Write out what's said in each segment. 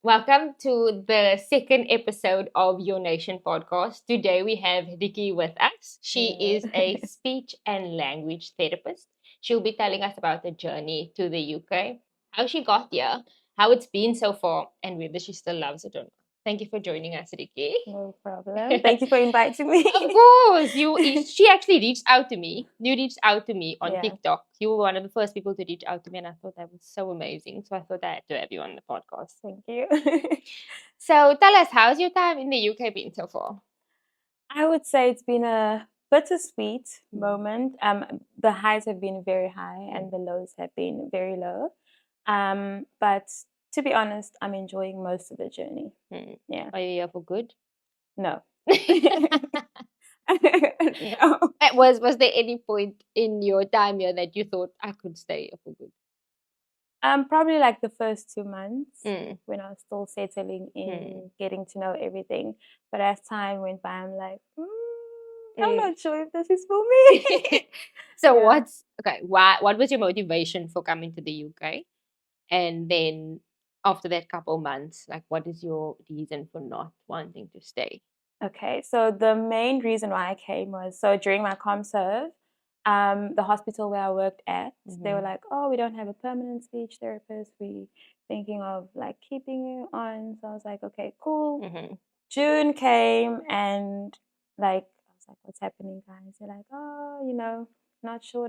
Welcome to the second episode of Your Nation podcast. Today we have Ricki with us. She is a speech and language therapist. She'll be telling us about the journey to the UK, how she got here, how it's been so far, and whether she still loves it or not. Thank you for joining us, Ricki. No problem. Thank you for inviting me. Of course, she actually reached out to me. You reached out to me on Yeah. TikTok. You were one of the first people to reach out to me, and I thought that was so amazing. So I thought I had to have you on the podcast. Thank you. So tell us, how's your time in the UK been so far? I would say it's been a bittersweet moment. The highs have been very high and the lows have been very low. But to be honest, I'm enjoying most of the journey. Yeah. Are you here for good? No. No. Was there any point in your time here that you thought I could stay here for good? Probably like the first 2 months when I was still settling in, getting to know everything. But as time went by, I'm like, I'm not sure if this is for me. So what was your motivation for coming to the UK? And then after that couple months, like what is your reason for not wanting to stay? Okay, so the main reason why I came was, so during my ComServe, the hospital where I worked at, they were like, oh, we don't have a permanent speech therapist. We thinking of like keeping you on. So I was like, okay, cool. June came and like, I was like, what's happening, guys? They're like, oh, not sure.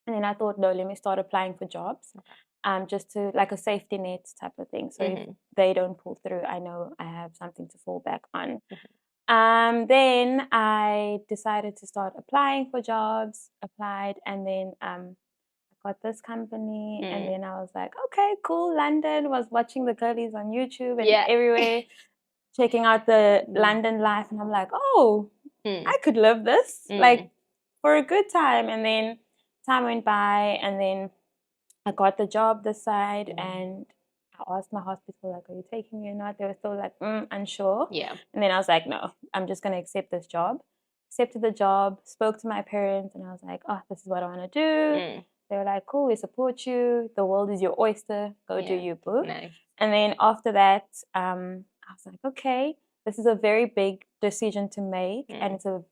And then I thought, no, let me start applying for jobs. Just to like a safety net type of thing. So if they don't pull through, I know I have something to fall back on. Then I decided to start applying for jobs, applied, and then I got this company. And then I was like, okay, cool. London, was watching the girlies on YouTube and everywhere, checking out the London life. And I'm like, oh, I could live this like for a good time. And then time went by and then I got the job this side and I asked my hospital, like, are you taking me or not? They were still like, unsure. Yeah. And then I was like, no, I'm just going to accept this job. Accepted the job, spoke to my parents, and I was like, oh, this is what I want to do. They were like, cool, we support you. The world is your oyster. Go do you, boo. Nice. And then after that, I was like, okay, this is a very big decision to make. And it's the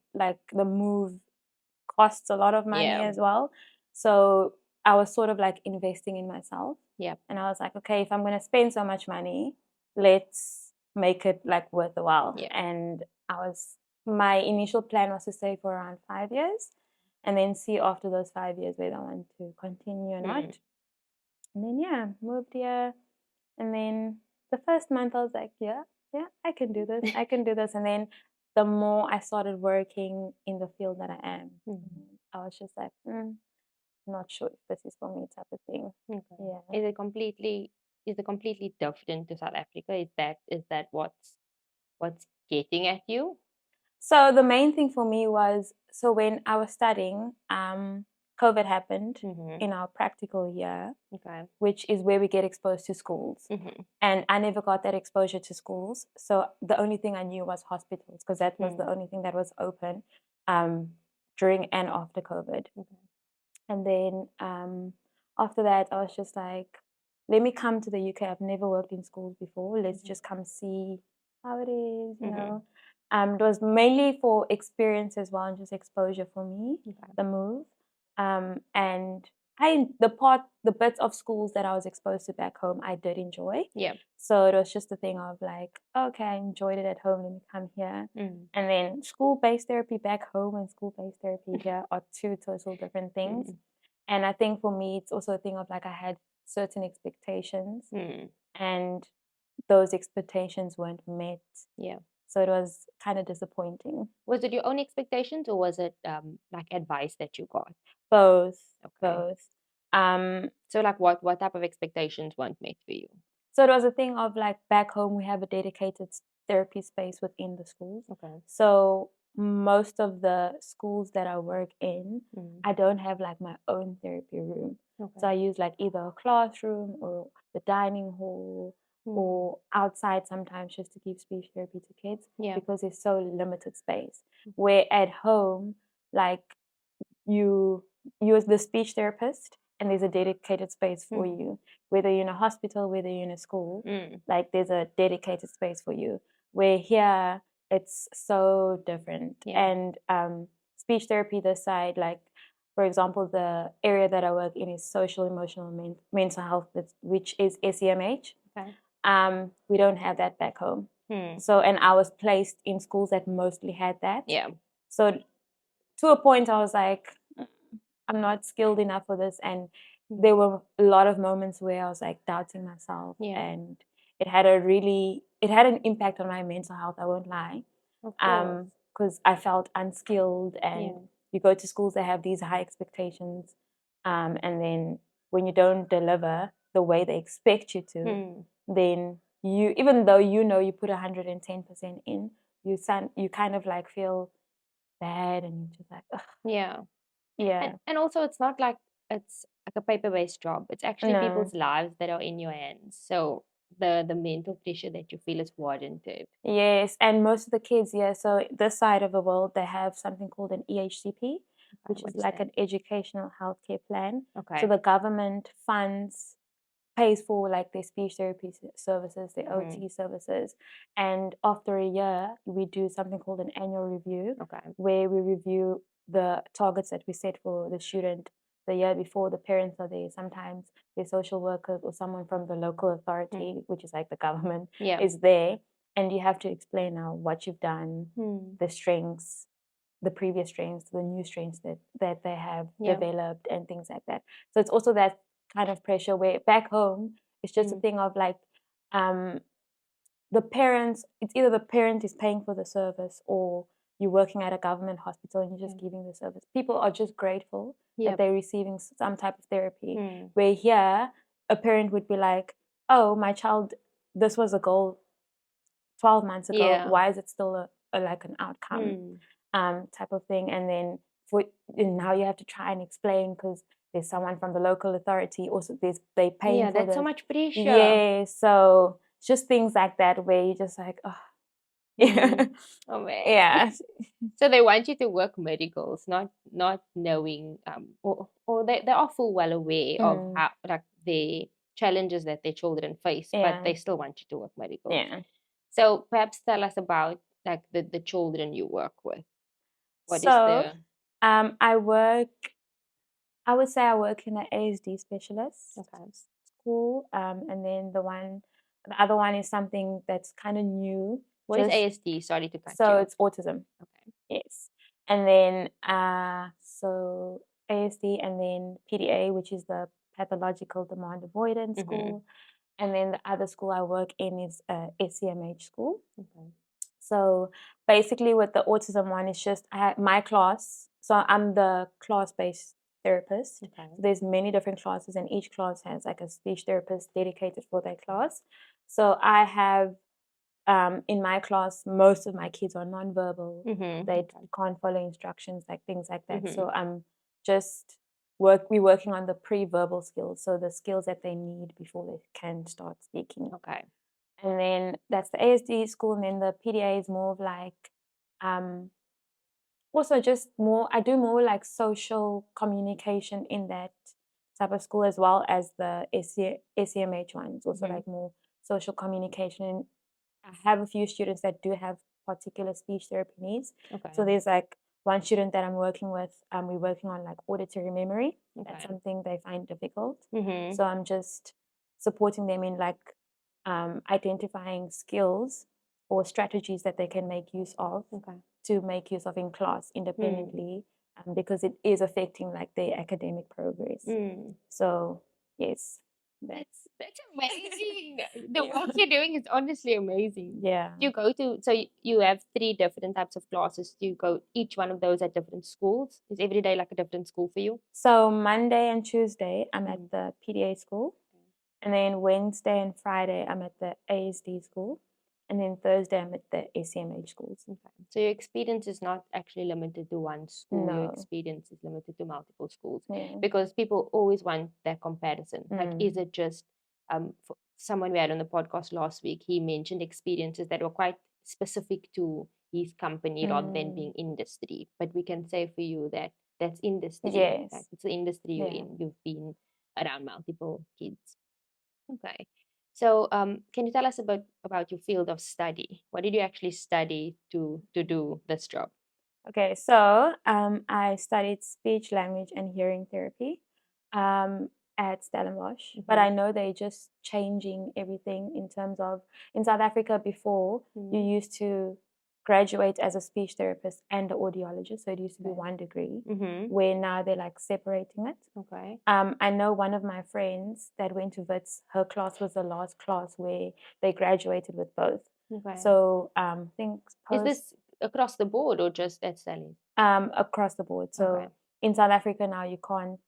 move costs a lot of money as well. So I was sort of like investing in myself. Yeah. And I was like, okay, if I'm going to spend so much money, let's make it like worth the while. Yeah. And my initial plan was to stay for around 5 years and then see after those 5 years whether I want to continue or not. And then, moved here. And then the first month I was like, yeah, I can do this. I can do this. And then the more I started working in the field that I am, I was just like, not sure if this is for me type of thing. Okay. Yeah. Is it completely different to South Africa? Is that what's getting at you? So the main thing for me was, so when I was studying, COVID happened in our practical year, which is where we get exposed to schools. And I never got that exposure to schools. So the only thing I knew was hospitals, because that was the only thing that was open during and after COVID. And then after that, I was just like, let me come to the UK. I've never worked in schools before. Let's just come see how it is, you know. It was mainly for experience as well and just exposure for me, the move. And the bits of schools that I was exposed to back home, I did enjoy. Yeah. So it was just a thing of like, okay, I enjoyed it at home, let me come here. And then school-based therapy back home and school-based therapy here are two total different things. And I think for me, it's also a thing of like I had certain expectations and those expectations weren't met. Yeah. So it was kind of disappointing. Was it your own expectations or was it like advice that you got? Both. Okay. Both. So like what type of expectations weren't met for you? So it was a thing of like back home we have a dedicated therapy space within the schools. Okay. So most of the schools that I work in, I don't have like my own therapy room. Okay. So I use like either a classroom or the dining hall or outside sometimes just to give speech therapy to kids because it's so limited space. Where at home, like you're the speech therapist and there's a dedicated space for you, whether you're in a hospital, whether you're in a school, like there's a dedicated space for you. Where here it's so different. And speech therapy this side, like for example, the area that I work in is social, emotional, mental health, which is SEMH. We don't have that back home. So, and I was placed in schools that mostly had that. So to a point, I was like, I'm not skilled enough for this. And there were a lot of moments where I was like doubting myself. And it had an impact on my mental health, I won't lie. Because I felt unskilled, and you go to schools that have these high expectations. And then when you don't deliver the way they expect you to, then you, even though you know you put 110% in, you kind of like feel bad, and you're just like, ugh. And also it's not like it's like a paper-based job. It's actually people's lives that are in your hands. So the mental pressure that you feel is warranted. Yes, and most of the kids, so this side of the world, they have something called an EHCP, which is like an educational healthcare plan. So the government pays for like their speech therapy services, their OT services, and after a year we do something called an annual review, where we review the targets that we set for the student the year before. The parents are there, sometimes their social workers or someone from the local authority, which is like the government, is there, and you have to explain now what you've done, the strengths, the previous strengths, the new strengths that they have developed, and things like that. So it's also that kind of pressure, where back home it's just a thing of like the parents, it's either the parent is paying for the service, or you're working at a government hospital and you're just giving the service. People are just grateful that they're receiving some type of therapy. Where here a parent would be like, oh, my child, this was a goal 12 months ago, why is it still like an outcome type of thing. And then now you have to try and explain, because there's someone from the local authority, also they pay for that's so much pressure. So just things like that, where you're just like, oh oh man. So they want you to work medicals, not knowing or they are full well aware of how, like, the challenges that their children face, but they still want you to work medicals. So perhaps tell us about like the children you work with. I would say I work in an ASD specialist school, and then the other one is something that's kind of new. What is ASD? Sorry to cut you. So it's autism. Yes. And then so ASD, and then PDA, which is the Pathological Demand Avoidance school. And then the other school I work in is SEMH school. So basically with the autism one, it's just my class. So I'm the class-based therapist. So there's many different classes, and each class has like a speech therapist dedicated for their class. So I have in my class, most of my kids are nonverbal. They can't follow instructions, like things like that. So I'm just we're working on the pre-verbal skills, so the skills that they need before they can start speaking. And then that's the ASD school, and then the PDA is more of like also just more, I do more like social communication in that type of school, as well as the SEMH one. It's also like more social communication. I have a few students that do have particular speech therapy needs. So there's like one student that I'm working with, we're working on like auditory memory. That's something they find difficult. So I'm just supporting them in like identifying skills or strategies that they can make use of to make use of in class independently, because it is affecting like their academic progress. So yes. That's amazing. The work you're doing is honestly amazing. Yeah. Do you go to, so you have 3 different types of classes. Do you go each one of those at different schools? Is every day like a different school for you? So Monday and Tuesday I'm at the PDA school, and then Wednesday and Friday I'm at the ASD school, and then Thursday I'm at the SEMH schools. So your experience is not actually limited to one school. Your experience is limited to multiple schools, because people always want that comparison. Like, is it just for someone we had on the podcast last week, he mentioned experiences that were quite specific to his company rather than being industry. But we can say for you that that's industry. Yes. Like, it's the industry you're in. You've been around multiple kids. Okay. So, can you tell us about your field of study? What did you actually study to do this job? Okay, so I studied speech, language, and hearing therapy at Stellenbosch, but I know they're just changing everything in terms of in South Africa. Before you used to graduate as a speech therapist and an audiologist, so it used to be one degree. Where now they're like separating it. Okay. I know one of my friends that went to Wits. Her class was the last class where they graduated with both. Okay. So think Is this across the board or just at Stelly? Across the board. So Okay. in South Africa now you can't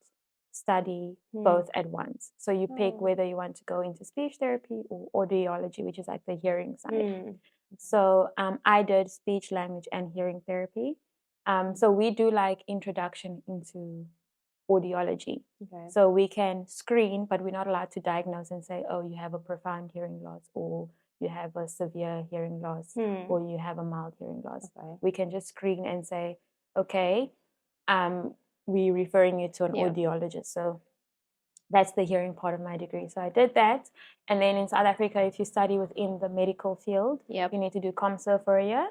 study both at once. So you pick whether you want to go into speech therapy or audiology, which is like the hearing side. So I did speech, language, and hearing therapy. So we do like introduction into audiology. Okay. So we can screen, but we're not allowed to diagnose and say, oh, you have a profound hearing loss, or you have a severe hearing loss, or you have a mild hearing loss. Okay. We can just screen and say, okay, we're referring you to an audiologist. So that's the hearing part of my degree. So I did that. And then in South Africa, if you study within the medical field, you need to do ComServe for a year.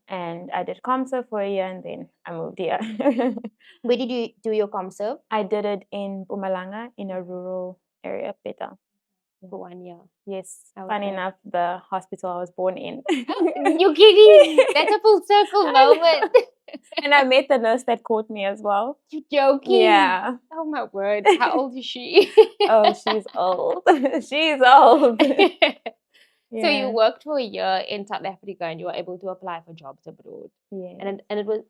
And I did ComServe for a year and then I moved here. Where did you do your ComServe? I did it in Mpumalanga in a rural area, Peta. For 1 year. Yes. Funny enough, the hospital I was born in. You're kidding. That's a full circle moment. And I met the nurse that caught me as well. You're joking? Yeah. Oh my word. How old is she? Oh, she's old. She's old. So you worked for a year in South Africa and you were able to apply for jobs abroad. Yeah. And it was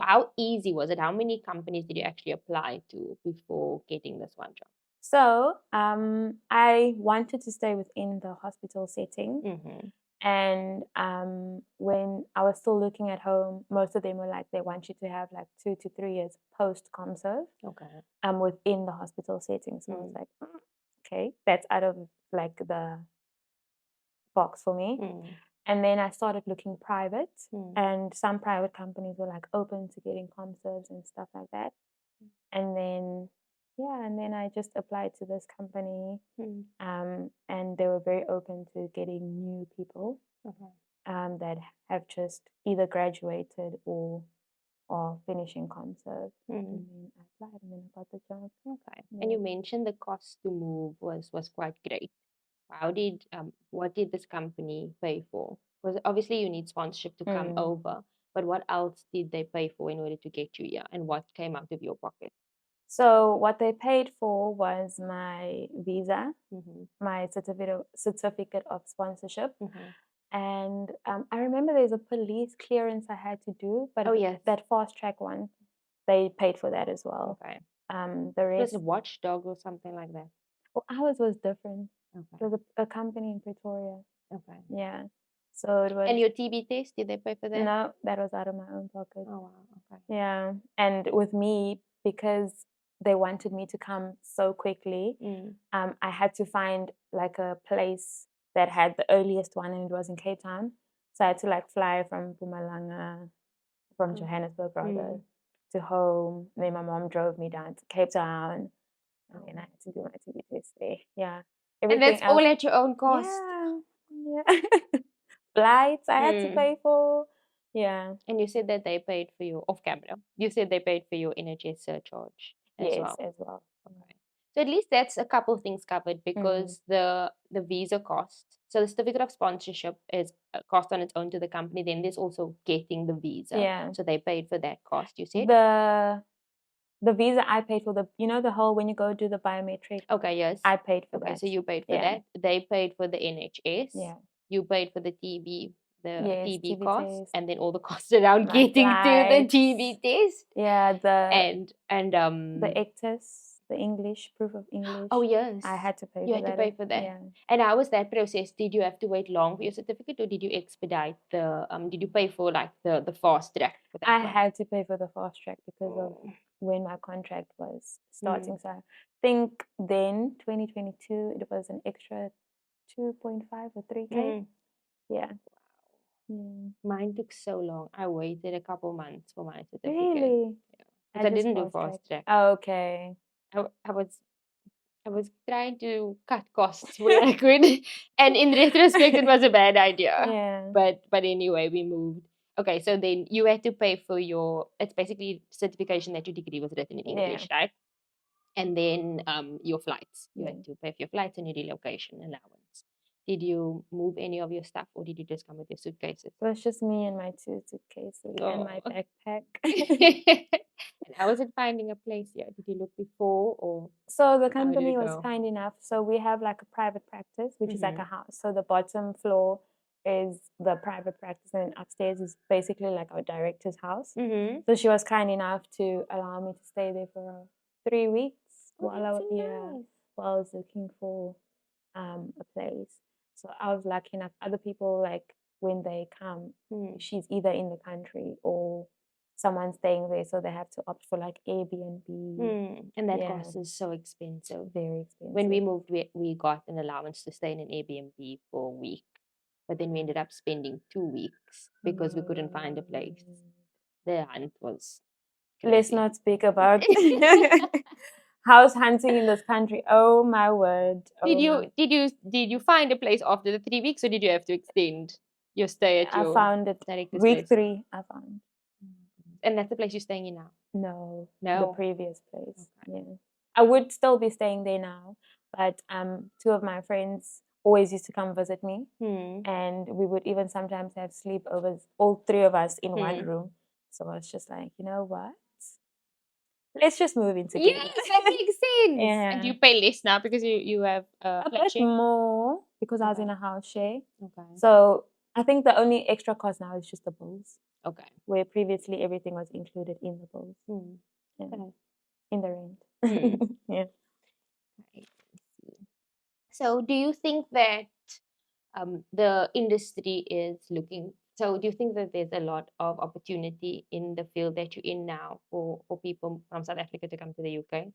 how easy was it? How many companies did you actually apply to before getting this one job? So I wanted to stay within the hospital setting. And when I was still looking at home, most of them were like, they want you to have like 2 to 3 years post ComServe. Okay. Within the hospital setting. So I was like, okay, that's out of like the box for me. And then I started looking private, and some private companies were like open to getting ComServes and stuff like that. And then I just applied to this company, and they were very open to getting new people that have just either graduated or finishing ComServe. And then I applied and then I got the job. Okay. And you mentioned the cost to move was quite great. What did this company pay for? Because obviously you need sponsorship to come over, but what else did they pay for in order to get you here, and what came out of your pocket? So what they paid for was my visa, my certificate of sponsorship, and I remember there's a police clearance I had to do, but that fast track one, they paid for that as well. Okay. The rest was a watchdog or something like that. Well, ours was different. Okay. It was a company in Pretoria. Okay. Yeah. So it was. And your TB test, did they pay for that? No, that was out of my own pocket. Oh wow. Okay. Yeah, and with me, because they wanted me to come so quickly, I had to find like a place that had the earliest one, and it was in Cape Town. So I had to like fly from Mpumalanga, from Johannesburg rather, to home. And then my mom drove me down to Cape Town, and then I had to do my TB test there. Yeah, and that's all at your own cost. Yeah. Flights I had to pay for. Yeah. And you said that they paid for you off camera. You said they paid for your NHS surcharge as well. Yes, as well. Okay. So at least that's a couple of things covered, because the visa cost. So the certificate of sponsorship is a cost on its own to the company. Then there's also getting the visa. Yeah. So they paid for that cost, you said? The visa I paid for, the whole when you go do the biometric. Okay, yes. I paid for that. Okay, so you paid for that. They paid for the NHS. Yeah. You paid for the TB, TB cost, test. and then all the costs around getting to the TB test. Yeah, and the ECTS, the English proof of English. Oh yes, I had to pay. You had to pay for that. Yeah. And how was that process? Did you have to wait long for your certificate, or did you expedite the? Did you pay for like the fast track for that? I had to pay for the fast track because of when my contract was starting. So I think then 2022 it was an extra 2.5 or 3K. Yeah. Mine took so long. I waited a couple months for my certificate. Really? Yeah. Because I didn't do fast track. Okay. I I was trying to cut costs where I could, and in retrospect, it was a bad idea. Yeah. But anyway, we moved. Okay, so then you had to pay for your. It's basically certification that your degree was written in English, right? And then your flights. You had to pay for your flights and your relocation allowance. Did you move any of your stuff, or did you just come with your suitcases? It was just me and my 2 suitcases and my Oh. backpack. And how was it finding a place here? Did you look before, or So the how did company it was go? kind enough. So we have like a private practice, which is like a house. So the bottom floor is the private practice, and upstairs is basically like our director's house. So she was kind enough to allow me to stay there for 3 weeks while I was looking for a place. So I was lucky enough. Other people, like when they come, she's either in the country or someone staying there, so they have to opt for like Airbnb. And that cost is so expensive. Very expensive. When we moved, we got an allowance to stay in an Airbnb for a week, but then we ended up spending 2 weeks because we couldn't find a place. The hunt was crazy. Let's not speak about house hunting in this country. Oh my word! Did you find a place after the 3 weeks, or did you have to extend your stay at your? I found it director's week place? 3. I found. And that's the place you're staying in now? No, No. the previous place. Okay. Yeah, I would still be staying there now, but 2 of my friends always used to come visit me, and we would even sometimes have sleepovers, all 3 of us in one room. So I was just like, you know what? Let's just move in together. Yes, that makes sense. Yeah. And do you pay less now because you have a flat bit share? more because I was in a house share. Okay. So I think the only extra cost now is just the bills. Okay. Where previously everything was included in the bills. Yeah. Okay. In the rent. Yeah. Right. So do you think that the industry is looking, so do you think that there's a lot of opportunity in the field that you're in now for people from South Africa to come to the UK?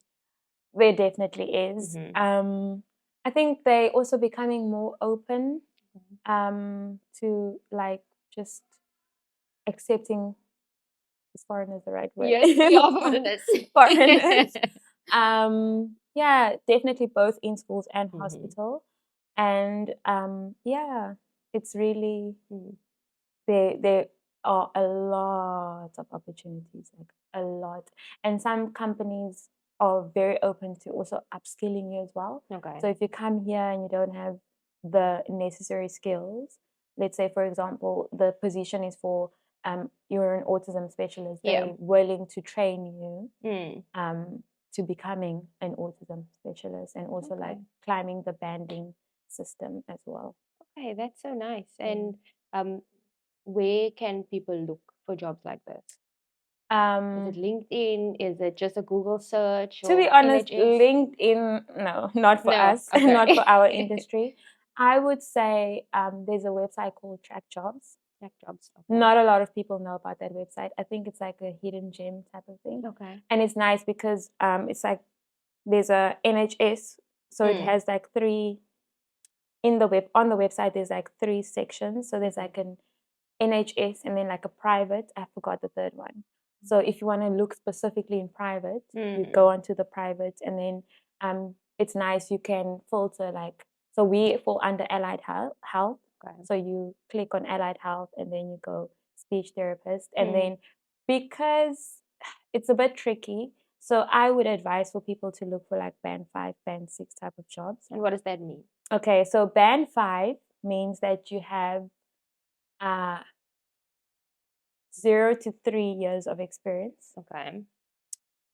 There definitely is. I think they also becoming more open to like just accepting, is foreigners the right word? Yes, we are foreigners. Foreigners. Yeah, definitely both in schools and hospital. And yeah, it's really there are a lot of opportunities, like a lot. And some companies are very open to also upskilling you as well. Okay. So if you come here and you don't have the necessary skills, let's say for example, the position is for you're an autism specialist, they're willing to train you to becoming an autism specialist, and also like climbing the banding system as well. Okay, that's so nice. And where can people look for jobs like this? Is it LinkedIn? Is it just a Google search? To be honest, LinkedIn, no, not for us, not for our industry. I would say there's a website called Track Jobs. Track Jobs. Okay. Not a lot of people know about that website. I think it's like a hidden gem type of thing. Okay. And it's nice because it's like there's a NHS, so it has like 3 on the website. There's like 3 sections. So there's like an NHS and then like a private. I forgot the third one. So if you want to look specifically in private, you go onto the private, and then it's nice. You can filter like, so we fall under allied health. Okay. So you click on allied health, and then you go speech therapist, and then because it's a bit tricky, so I would advise for people to look for like band 5, band 6 type of jobs. And what does that mean? Okay, so band 5 means that you have 0 to 3 years of experience. Okay.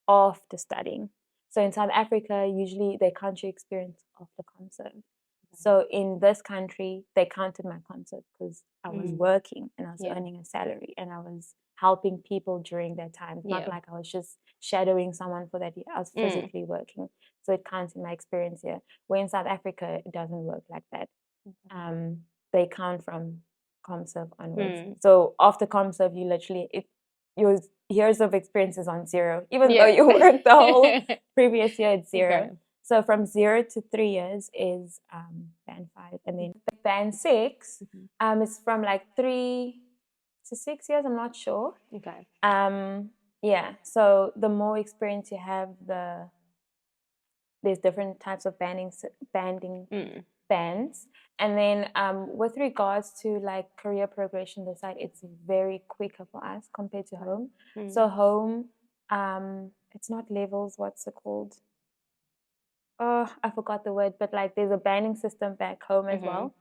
After studying. So in South Africa, usually they count your experience after ComServe. Okay. So in this country, they counted my ComServe because I was working and I was earning a salary and I was helping people during that time. It's not like I was just shadowing someone for that year. I was physically working. So it counts in my experience here. Where in South Africa, it doesn't work like that. Okay. They count from ComServe onwards. So after ComServe, you literally, your years of experience is on 0, even though you worked the whole previous year, it's 0. Okay. So from 0 to 3 years is band 5, and then band 6 is from like 3 to 6 years. I'm not sure. Okay. Yeah. So the more experience you have, the there's different types of banding Mm. bands. And then with regards to like career progression, the side it's very quicker for us compared to home. So home, it's not levels. What's it called? Oh, I forgot the word, but like there's a banding system back home as well,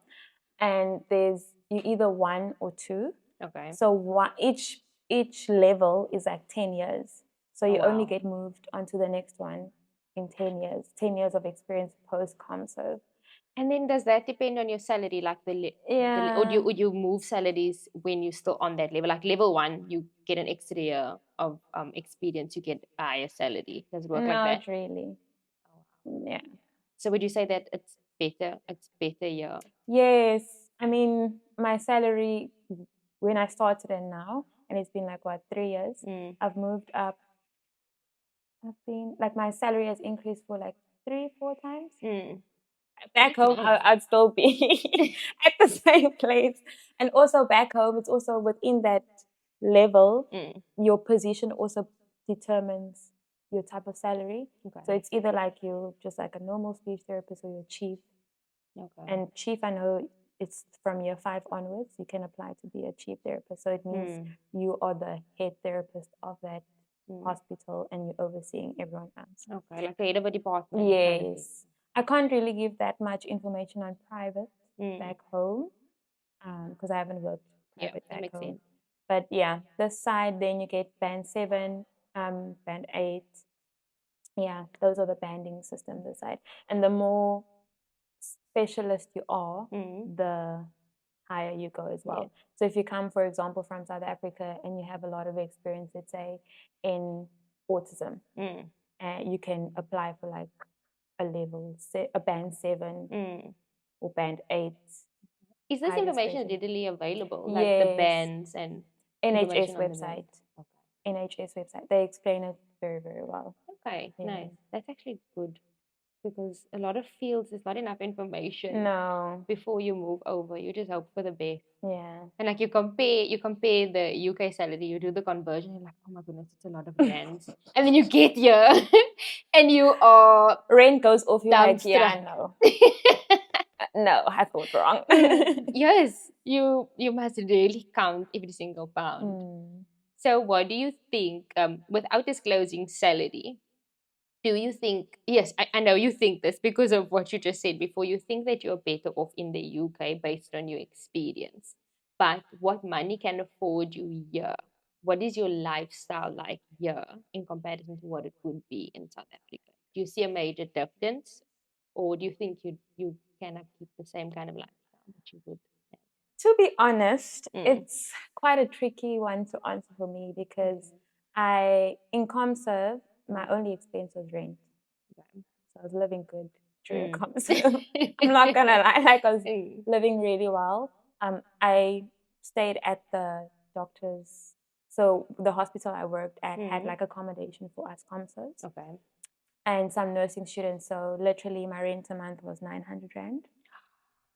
and there's you either 1 or 2. Okay. So each level is like 10 years. So you only wow. get moved onto the next one in 10 years. 10 years of experience post ComServe. And then does that depend on your salary, like or Yeah. would you move salaries when you're still on that level? Like level 1, you get an extra year of experience, you get a higher salary. Does it work like that? Not really. Yeah. So would you say that it's better? It's better, yeah. Yes. I mean, my salary when I started and now, and it's been like what 3 years. I've moved up. I've been like my salary has increased for like 3-4 times. Back home, Nice. I'd still be at the same place. And also back home, it's also within that level, your position also determines your type of salary. Okay. So it's either like you're just like a normal speech therapist or you're chief. Okay. And chief, I know it's from year 5 onwards, you can apply to be a chief therapist. So it means you are the head therapist of that hospital and you're overseeing everyone else. Okay, like the head of a department. Yes. I can't really give that much information on private back home because I haven't worked private that back makes home. sense. But yeah, this side, then you get band 7, band 8. Yeah, those are the banding systems this side. And the more specialist you are, the higher you go as well. So if you come, for example, from South Africa and you have a lot of experience, let's say, in autism, you can apply for like a band 7 or band 8. Is this high information discretion. readily available? Like the Yes. bands and NHS information on the website. band? NHS website. They explain it very, very well. Okay, Yeah. nice. That's actually good because a lot of fields there's not enough information No. before you move over. You just hope for the best. Yeah. And like you compare the UK salary, you do the conversion, you're like, oh my goodness, it's a lot of rands. And then you get here and you are Rent goes off, you're like, yeah, dumbstruck. no. No, I thought wrong. Yes, you must really count every single pound. So what do you think, without disclosing salary, do you think, yes, I know you think this because of what you just said before, you think that you're better off in the UK based on your experience. But what money can afford you here? What is your lifestyle like here in comparison to what it would be in South Africa? Do you see a major difference? Or do you think you cannot keep the same kind of lifestyle that you would have? To be honest, it's quite a tricky one to answer for me because in ComServe, my only expense was rent. So I was living good during ComServe. I'm not gonna lie, like I was living really well. I stayed at the doctor's, so the hospital I worked at had like accommodation for us ComServes. Okay. And some nursing students. So literally my rent a month was 900 Rand.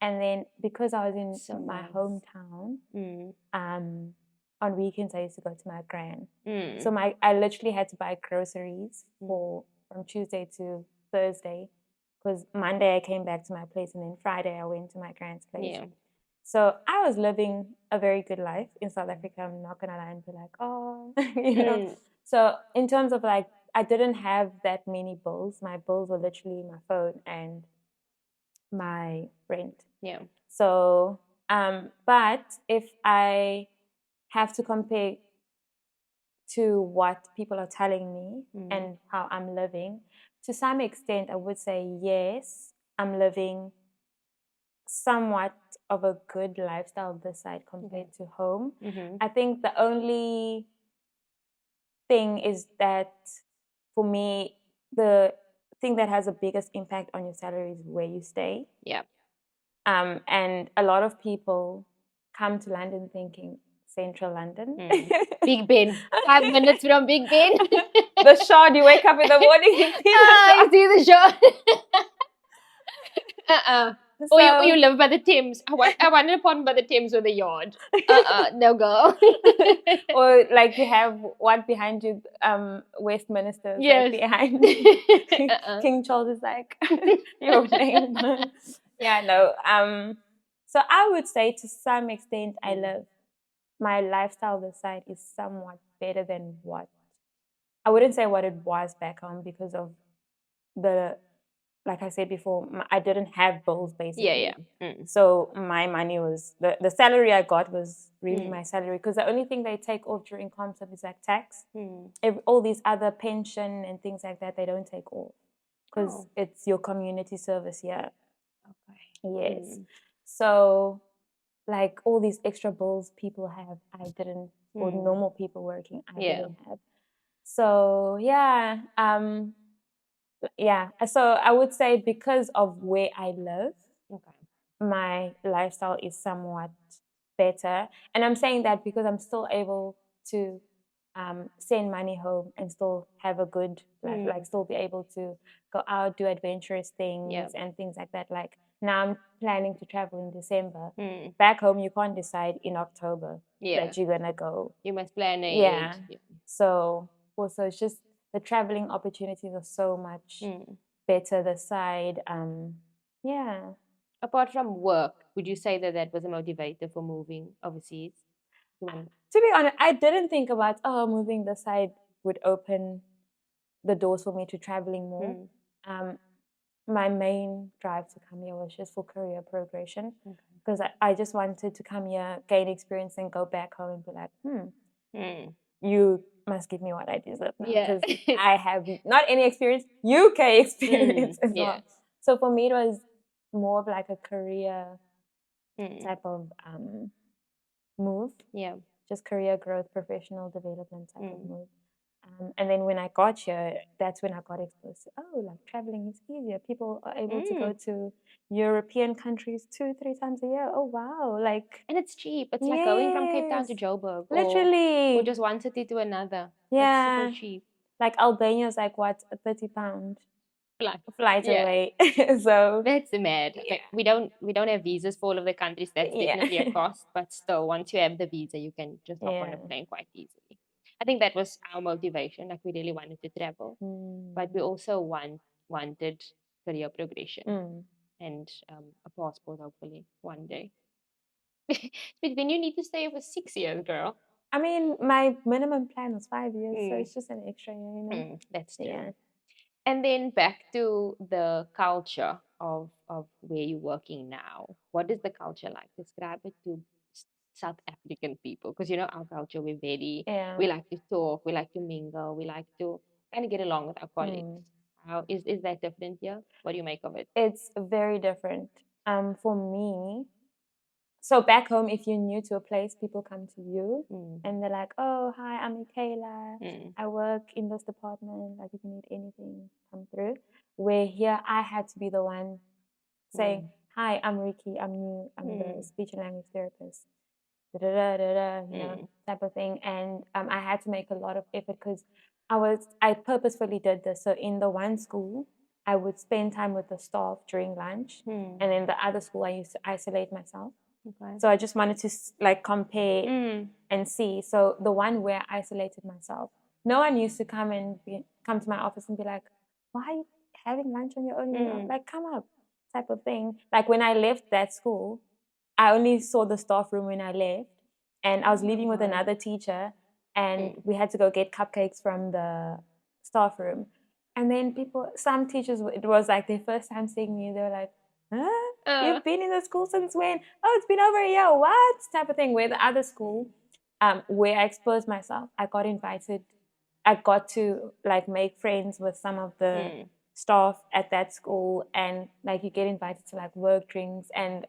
And then because I was in my hometown, on weekends I used to go to my gran. So I literally had to buy groceries from Tuesday to Thursday, because Monday I came back to my place and then Friday I went to my gran's place. Yeah. So I was living a very good life in South Africa. I'm not gonna lie and be like, oh, you know. So in terms of like, I didn't have that many bills. My bills were literally my phone and my rent. Yeah. So, but if I have to compare to what people are telling me and how I'm living, to some extent, I would say yes, I'm living somewhat of a good lifestyle this side compared to home. I think the only thing is that for me, the thing that has the biggest impact on your salary is where you stay. Yeah. And a lot of people come to London thinking central London. Big Ben. 5 minutes from Big Ben. The shard, you wake up in the morning, you see the shard. You see the shard. Or you live by the Thames. I want an apartment by the Thames with a yard. No girl. Or like you have one behind you, Westminster is Yes. like behind King Charles is like your name. Yeah, no. So I would say to some extent I love my lifestyle this side is somewhat better than what I wouldn't say what it was back home because of the like I said before, I didn't have bills basically. Yeah. So my money was the salary I got was really my salary because the only thing they take off during ComServe is like tax. All these other pension and things like that they don't take off because it's your community service here. Okay. Yes. So like all these extra bills people have, I didn't, or normal people working, I didn't have. So yeah, so I would say because of where I live, my lifestyle is somewhat better. And I'm saying that because I'm still able to send money home and still have a good life, like still be able to go out, do adventurous things and things like that. Like now I'm planning to travel in December. Back home, you can't decide in October that you're going to go. You must plan it. Yeah. So also it's just the traveling opportunities are so much better this side. Yeah. Apart from work, would you say that that was a motivator for moving overseas? To be honest, I didn't think about moving this side would open the doors for me to traveling more. My main drive to come here was just for career progression because I just wanted to come here, gain experience, and go back home and be like, you must give me what I deserve now because I have not any experience, UK experience as well. So for me, it was more of like a career type of move. Yeah. Just career growth, professional development type of move. And then when I got here, that's when I got exposed to, like traveling is easier. People are able to go to European countries 2-3 times a year. Oh, wow. Like, and it's cheap. It's like going from Cape Town to Joburg. Literally. Or just one city to another. Yeah. It's super cheap. Like Albania is like, what, a 30-pound flight Yeah. away. So that's mad. Okay. We don't have visas for all of the countries. That's definitely a cost. But still, once you have the visa, you can just hop on a plane quite easily. I think that was our motivation. Like we really wanted to travel, but we also wanted career progression and a passport, hopefully one day. But then you need to stay for 6 years, girl. I mean, my minimum plan was 5 years, so it's just an extra year, you know. That's true. Yeah. And then back to the culture of where you're working now. What is the culture like? Describe it to South African people, because you know our culture, we like to talk, we like to mingle, we like to kind of get along with our colleagues. How is that different here? What do you make of it? It's very different. For me, so back home, if you're new to a place, people come to you and they're like, "Oh, hi, I'm Michaela. I work in this department. Like, if you need anything, come through." Where here, I had to be the one saying, "Hi, I'm Ricki. I'm new. I'm the speech and language therapist." You know, type of thing. And I had to make a lot of effort because I purposefully did this. So in the one school, I would spend time with the staff during lunch, and in the other school, I used to isolate myself. Okay. So I just wanted to like compare and see. So the one where I isolated myself, no one used to come to my office and be like, "Why are you having lunch on your own?" Like, come up, type of thing. Like when I left that school, I only saw the staff room when I left, and I was leaving with another teacher, and we had to go get cupcakes from the staff room. And then some teachers, it was like their first time seeing me. They were like, "Huh? You've been in the school since when?" "Oh, it's been over a year." What? Type of thing. Where the other school, where I exposed myself, I got invited. I got to like make friends with some of the staff at that school, and like you get invited to like work drinks, and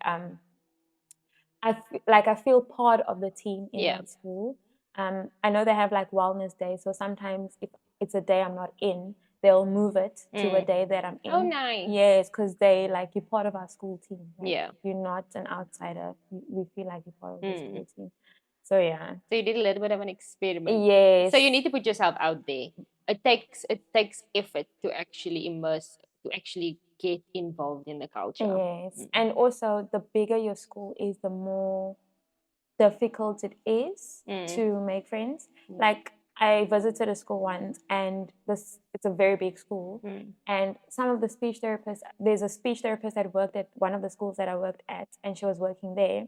I feel part of the team in that school. I know they have like wellness days, so sometimes if it's a day I'm not in, they'll move it to a day that I'm in. Oh, nice. Yes, because you're part of our school team. Like, you're not an outsider. We feel like you're part of the school team. So yeah. So you did a little bit of an experiment. Yes. So you need to put yourself out there. It takes effort to actually immerse, to actually get involved in the culture. Yes. And also, the bigger your school is, the more difficult it is to make friends. Like, I visited a school once, and it's a very big school. And some of the speech therapists, there's a speech therapist that worked at one of the schools that I worked at, and she was working there.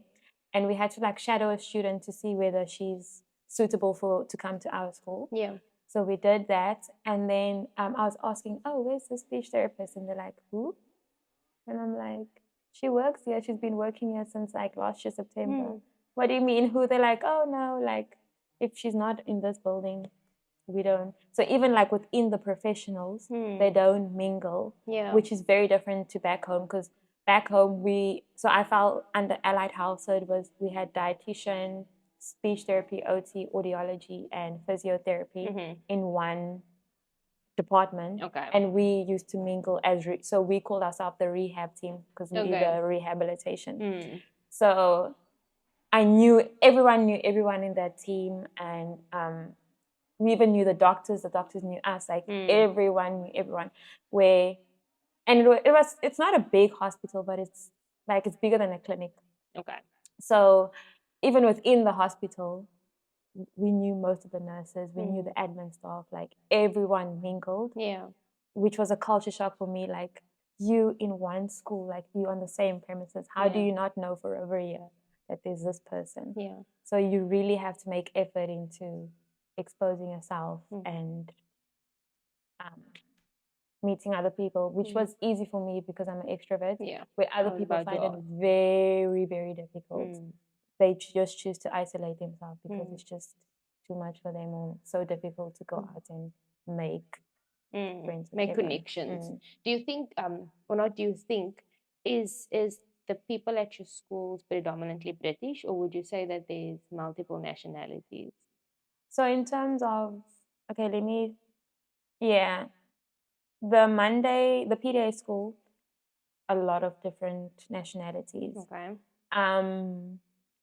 And we had to like shadow a student to see whether she's suitable to come to our school. Yeah. So we did that. And then I was asking, oh, where's the speech therapist? And they're like, who? And I'm like, she works here. She's been working here since like last year, September. What do you mean, who? They're like, oh, no, like if she's not in this building, we don't. So even like within the professionals, they don't mingle, which is very different to back home, because back home so I fell under allied health. So we had dietitian, speech therapy, OT, audiology, and physiotherapy in one department. Okay. And we used to mingle so we called ourselves the rehab team, because we did the rehabilitation. So everyone knew everyone in that team, and we even knew the doctors knew us, like everyone knew everyone. It's not a big hospital, but it's bigger than a clinic. Okay. So even within the hospital, we knew most of the nurses, we knew the admin staff, like everyone mingled. Yeah. Which was a culture shock for me. Like, you in one school, like you on the same premises, how do you not know for over a year that there's this person? Yeah. So you really have to make effort into exposing yourself and meeting other people, which was easy for me because I'm an extrovert. Yeah. Where other people find it very, very difficult. They just choose to isolate themselves because it's just too much for them, or so difficult to go out and make friends, make connections. Do you think, or not? Do you think is the people at your schools predominantly British, or would you say that there's multiple nationalities? So in terms of the PDA school, a lot of different nationalities. Okay.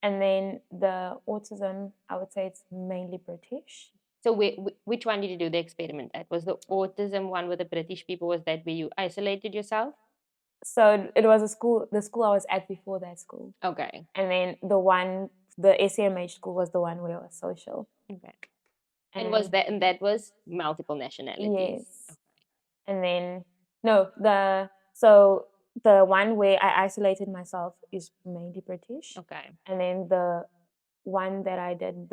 And then the autism, I would say it's mainly British. So which one did you do the experiment at? Was the autism one with the British people? Was that where you isolated yourself? So it was the school I was at before that school. Okay. And then the SEMH school was the one where it was social. Okay. And that was multiple nationalities? Yes. Okay. And then the one where I isolated myself is mainly British. Okay. And then the one that I did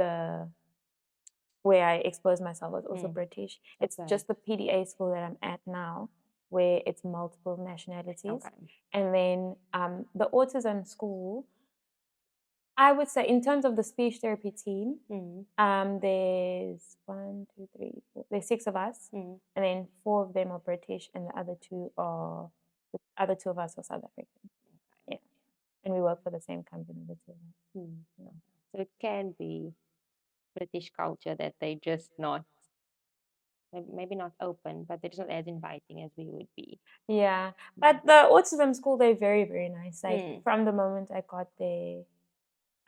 where I exposed myself was also British. It's just the PDA school that I'm at now, where it's multiple nationalities. Okay. And then the autism school, I would say in terms of the speech therapy team, there's 1, 2, 3, 4. There's 6 of us, and then 4 of them are British, and the other two of us are South African. Yeah, and we work for the same company, the two of us. Yeah. So it can be British culture that they just not, maybe not open, but they're just not as inviting as we would be. Yeah, but the autism school, they're very, very nice. Like from the moment I got there,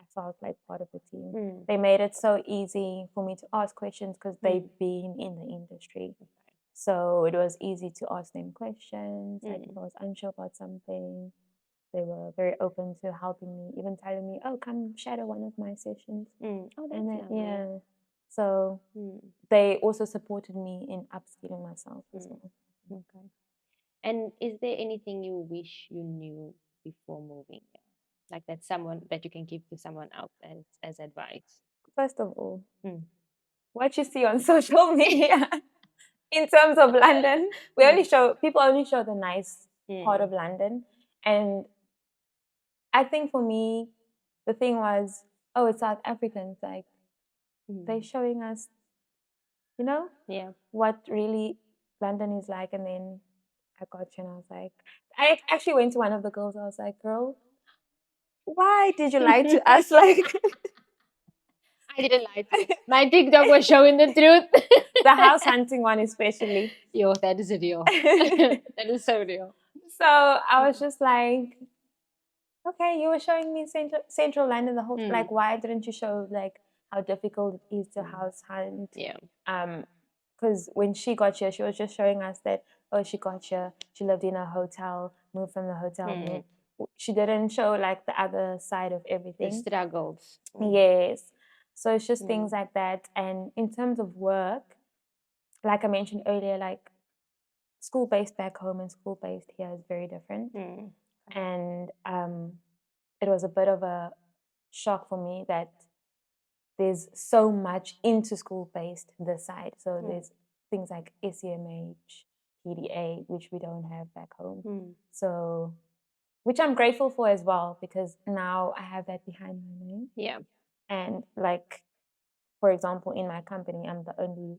I felt like part of the team. They made it so easy for me to ask questions because they've been in the industry. So it was easy to ask them questions. Like if I was unsure about something, they were very open to helping me, even telling me, oh, come shadow one of my sessions. Oh, that's and then, lovely. yeah. So they also supported me in upskilling myself as well. Okay. And is there anything you wish you knew before moving here? Like that you can give to someone else as advice? First of all, what you see on social media in terms of London, people only show the nice part of London. And I think for me, the thing was, oh, it's South Africans. Like, they're showing us, what really London is like. And then I got you, and I was like, I actually went to one of the girls. I was like, girl, why did you lie to us? Like, I didn't lie to you. My TikTok was showing the truth. The house hunting one especially. Yo, that is real. That is so real. So I was just like, okay, you were showing me central London the whole like, why didn't you show like how difficult it is to house hunt? Yeah. because when she got here, she was just showing us that, oh, she got here, she lived in a hotel, moved from the hotel. She didn't show like the other side of everything. The struggles. Yes. So it's just things like that. And in terms of work, like I mentioned earlier, like school-based back home and school-based here is very different. And it was a bit of a shock for me that there's so much into school-based this side. So there's things like SEMH, PDA, which we don't have back home. So, which I'm grateful for as well, because now I have that behind my name. Yeah. And like, for example, in my company, I'm the only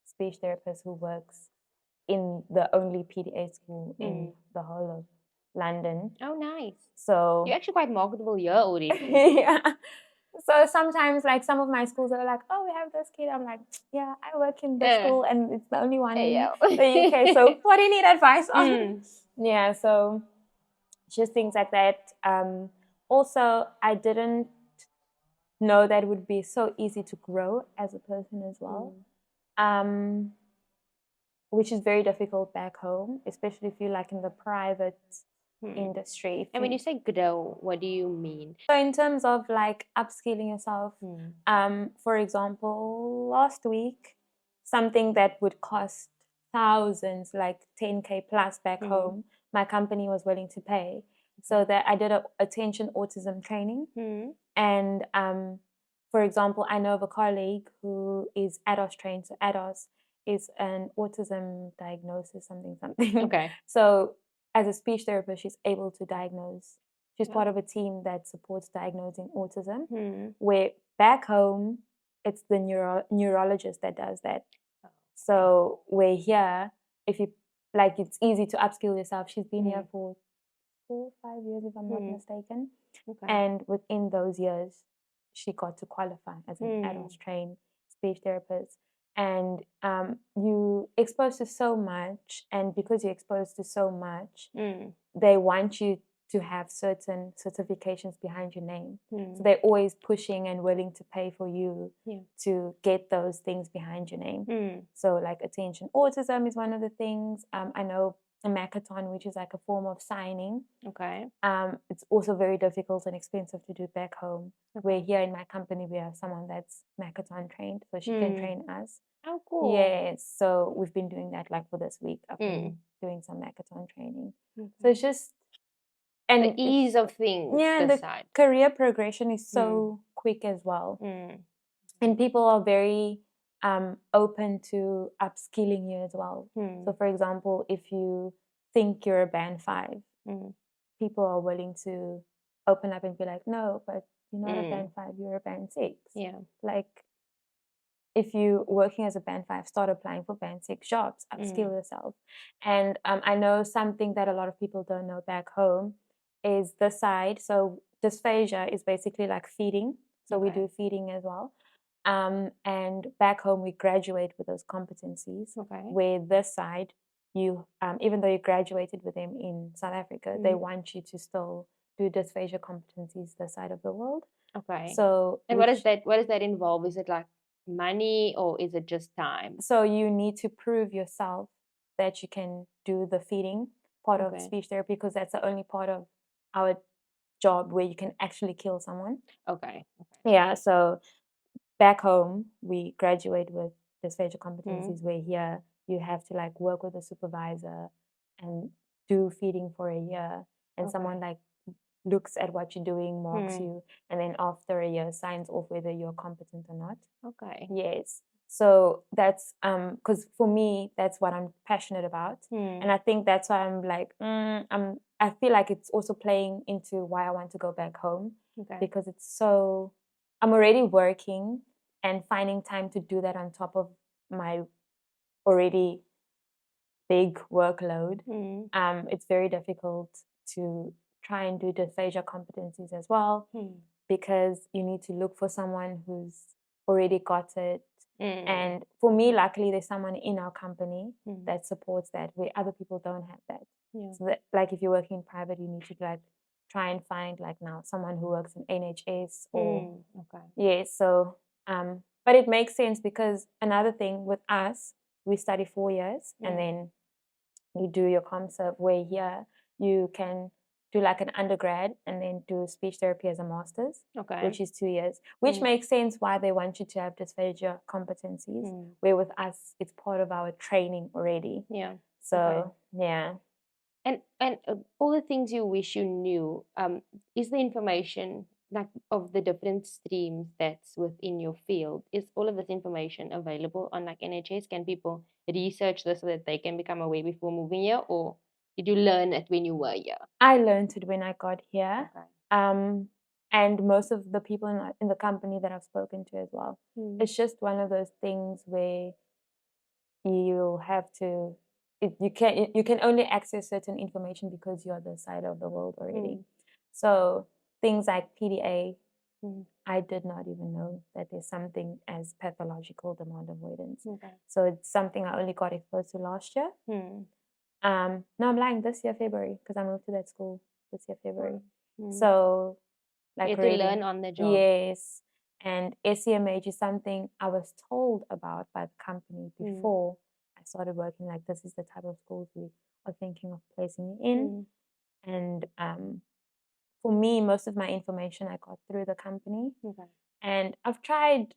speech therapist who works in the only PDA school in the whole of London. Oh, nice. So you're actually quite marketable here already. Yeah. So sometimes, like, some of my schools are like, "Oh, we have this kid." I'm like, "Yeah, I work in the school, and it's the only one in the UK. So what do you need advice on?" Yeah. So just things like that. Also, I didn't know that it would be so easy to grow as a person as well. Which is very difficult back home, especially if you're like in the private industry. And when you say grow, what do you mean? So in terms of like upskilling yourself, for example, last week, something that would cost thousands, like 10K plus back home, my company was willing to pay. So that I did a attention autism training. And for example, I know of a colleague who is ADOS trained. So ADOS is an autism diagnosis, something. Okay. So as a speech therapist, she's able to diagnose. She's part of a team that supports diagnosing autism, where back home, it's the neurologist that does that. So we're here, if you like, it's easy to upskill yourself. She's been here for 4 or 5 years, if I'm not mistaken. Okay. And within those years, she got to qualify as an adult trained speech therapist. And you exposed to so much, and because you're exposed to so much, they want you to have certain certifications behind your name. So they're always pushing and willing to pay for you to get those things behind your name. So like attention autism is one of the things. I know a Macathon, which is like a form of signing. Okay. It's also very difficult and expensive to do back home. Where here in my company, we have someone that's Macathon trained, so she can train us. Oh, cool. Yes, so we've been doing that like for this week. I've been doing some Macathon training. So it's just and the ease of things. Yeah, the career progression is so quick as well, and people are very open to upskilling you as well. So, for example, if you think you're a band 5, people are willing to open up and be like, "No, but you're not a band 5, you're a band 6." Yeah. Like, if you're working as a band 5, start applying for band 6 jobs, upskill yourself. And I know something that a lot of people don't know back home is the side. So dysphagia is basically like feeding. So we do feeding as well. And back home, we graduate with those competencies. Where this side, you even though you graduated with them in South Africa, they want you to still do dysphagia competencies this side of the world. Okay. So and what does that involve? Is it like money or is it just time? So you need to prove yourself that you can do the feeding part of speech therapy, because that's the only part of our job where you can actually kill someone. Okay. Yeah, so back home, we graduate with dysphagia competencies, where here you have to like work with a supervisor and do feeding for a year, and someone like looks at what you're doing, marks you, and then after a year signs off whether you're competent or not. Okay. Yes. So that's because for me, that's what I'm passionate about, and I think that's why I'm like I feel like it's also playing into why I want to go back home, because it's so I'm already working and finding time to do that on top of my already big workload. It's very difficult to try and do dysphagia competencies as well, because you need to look for someone who's already got it. And for me, luckily, there's someone in our company that supports that, where other people don't have that. So that, like, if you're working in private, you need to like try and find like now someone who works in NHS or So but it makes sense, because another thing with us, we study 4 years and then you do your ComServe, where here you can do like an undergrad and then do speech therapy as a master's, which is 2 years, which makes sense why they want you to have dysphagia competencies, where with us, it's part of our training already. Yeah. So, yeah. And all the things you wish you knew, is the information like of the different streams that's within your field, is all of this information available on like NHS? Can people research this so that they can become aware before moving here, or did you learn it when you were here? I learned it when I got here. And most of the people in the company that I've spoken to as well. It's just one of those things where you have to, you can only access certain information because you're the side of the world already. So things like PDA, I did not even know that there's something as pathological demand avoidance. So it's something I only got exposed to last year. No, I'm lying, this year February, because I moved to that school this year February. So like you have really, to learn on the job. Yes. And SEMH is something I was told about by the company before I started working. Like, this is the type of schools we are thinking of placing you in. And for me, most of my information I got through the company. And I've tried,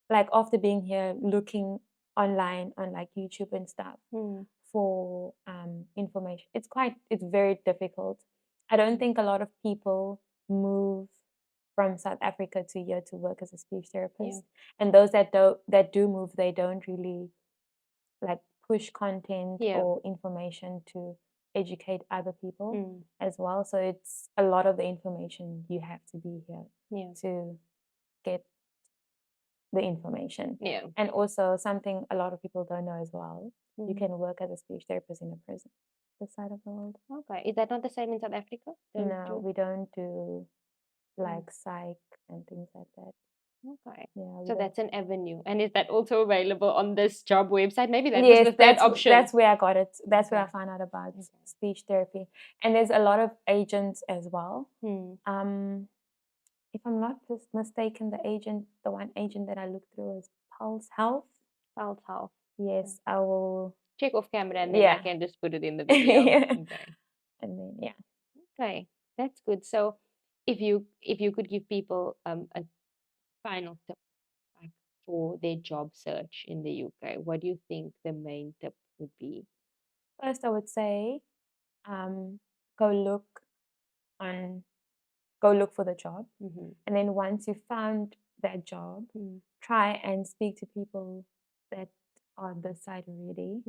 like after being here, looking online on like YouTube and stuff for information. It's very difficult. I don't think a lot of people move from South Africa to here to work as a speech therapist. And those that do move, they don't really like push content or information to educate other people as well. So it's a lot of the information you have to be here to get the information. And also something a lot of people don't know as well. You can work as a speech therapist in a prison this side of the world. Is that not the same in South Africa? No, we don't do like psych and things like that. So that's an avenue. And is that also available on this job website? Maybe that Yes, was the third option. That's where I got it. That's where I found out about speech therapy. And there's a lot of agents as well. If I'm not mistaken, the one agent that I looked through is Pulse Health. Pulse Health. Yes, I will check off camera and then I can just put it in the video. And then Okay, that's good. So if you could give people a final tip for their job search in the UK, what do you think the main tip would be? First, I would say go look for the job. And then once you found that job, try and speak to people that are on the side already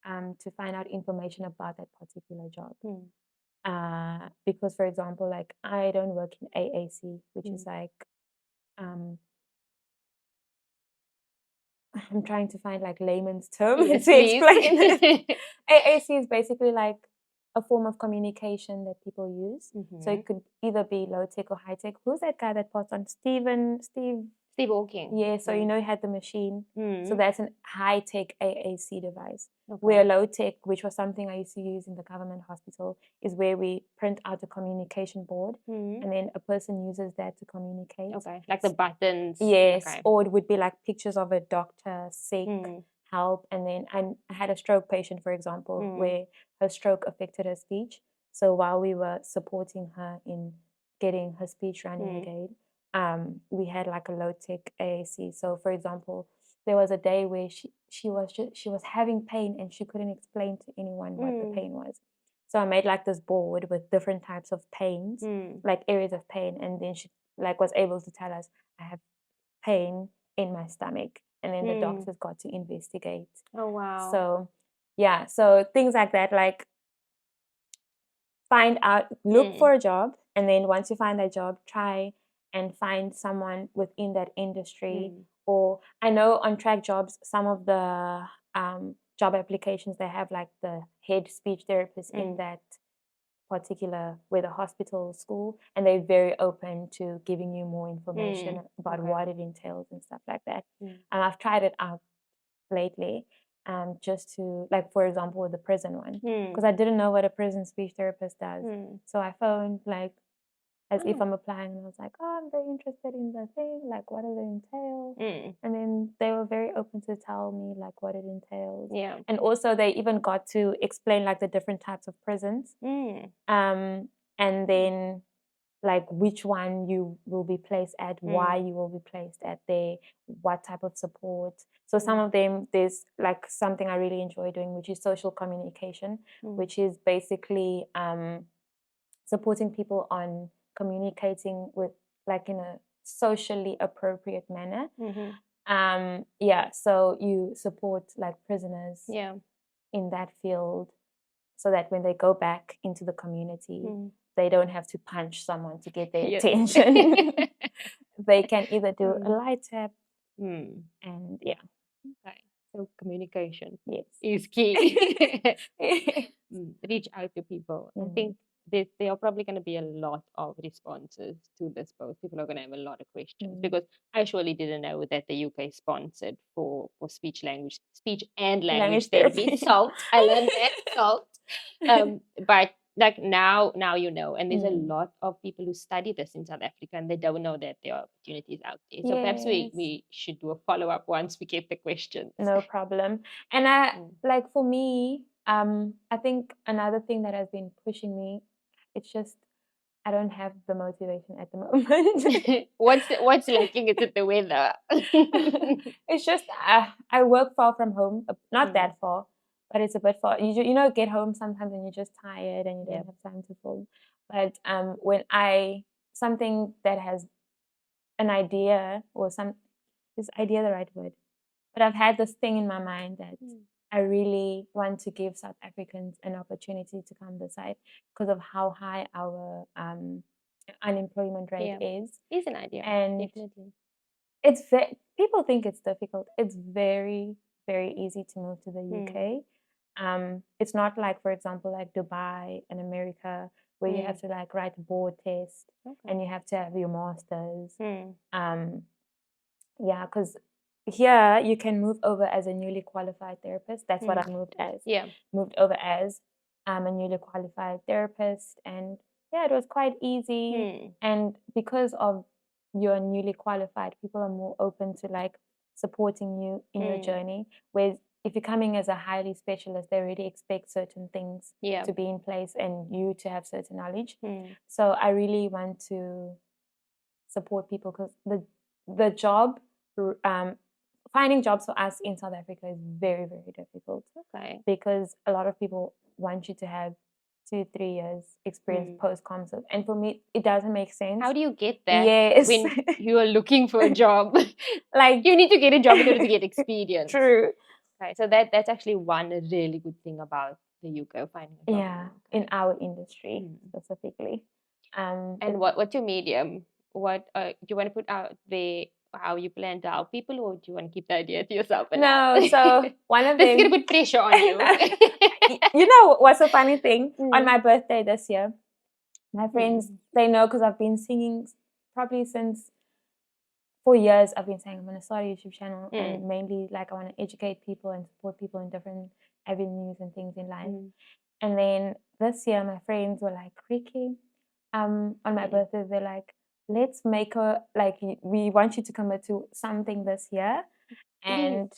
to find out information about that particular job. Because, for example, like I don't work in AAC, which is like I'm trying to find like layman's term to explain it. AAC is basically like a form of communication that people use. So it could either be low tech or high tech. Who's that guy that passed on? Steve Walking. Yeah, so you know he had the machine. So that's an high tech AAC device. Where low tech, which was something I used to use in the government hospital, is where we print out a communication board and then a person uses that to communicate. Like the buttons. Yes, or it would be like pictures of a doctor, sick, help. And then I had a stroke patient, for example, where her stroke affected her speech. So while we were supporting her in getting her speech running again, we had like a low tech AAC. So for example, there was a day where she was having pain and she couldn't explain to anyone what the pain was. So I made like this board with different types of pains, like areas of pain, and then she like was able to tell us, I have pain in my stomach, and then the doctors got to investigate. Oh wow. So yeah, so things like that, like find out, look for a job, and then once you find that job, try and find someone within that industry. Or I know on track jobs, some of the job applications, they have like the head speech therapist in that particular, where the hospital school, and they're very open to giving you more information about what it entails and stuff like that. And I've tried it out lately, just to, like, for example, with the prison one, because I didn't know what a prison speech therapist does. So I phoned like as if I'm applying, and I was like, oh, I'm very interested in the thing, like what does it entail? And then they were very open to tell me like what it entails. Yeah. And also they even got to explain like the different types of prisons. And then like which one you will be placed at, why you will be placed at there, what type of support. So some of them, there's like something I really enjoy doing, which is social communication, which is basically supporting people on communicating with like in a socially appropriate manner. So you support like prisoners in that field so that when they go back into the community, they don't have to punch someone to get their attention. They can either do a light tap and Okay. So communication yes. is key. Reach out to people. I think there are probably going to be a lot of responses to this post. People are going to have a lot of questions because I surely didn't know that the UK sponsored for speech and language therapy. Salt. I learned that salt. But like now you know, and there's a lot of people who study this in South Africa and they don't know that there are opportunities out there. So perhaps we should do a follow-up once we get the questions. No problem. And I like for me, I think another thing that has been pushing me, it's just I don't have the motivation at the moment. What's lacking? Is it the weather? It's just I work far from home, not that far, but it's a bit far. You know, get home sometimes and you're just tired and you don't have time to film. But when something that has an idea or is idea the right word? But I've had this thing in my mind that I really want to give South Africans an opportunity to come this side because of how high our unemployment rate is. It's an idea, and definitely. It's people think it's difficult. It's very, very easy to move to the UK. It's not like, for example, like Dubai and America, where you have to like write a board test and you have to have your masters. Because here you can move over as a newly qualified therapist. That's what I moved as. Moved over as a newly qualified therapist, and it was quite easy. And because of you're newly qualified, people are more open to like supporting you in your journey. Whereas if you're coming as a highly specialist, they already expect certain things to be in place and you to have certain knowledge. So I really want to support people because the job, finding jobs for us in South Africa is very, very difficult. Because a lot of people want you to have 2-3 years experience post-concert, and for me it doesn't make sense. How do you get that when you are looking for a job? Like you need to get a job in order to get experience. True. Okay, so that's actually one really good thing about the UK, finding a job in our industry specifically. And what's your medium? What do you want to put out there? How you plan to help people, or do you want to keep the idea to yourself? No, so one of them. This is gonna put pressure on you. You know what's a funny thing? On my birthday this year, my friends they know because I've been singing probably since 4 years. I've been saying I'm gonna start a YouTube channel, and mainly like I want to educate people and support people in different avenues and things in life. And then this year, my friends were like, Ricki, on my birthday, they're like, let's make her like we want you to commit to something this year, and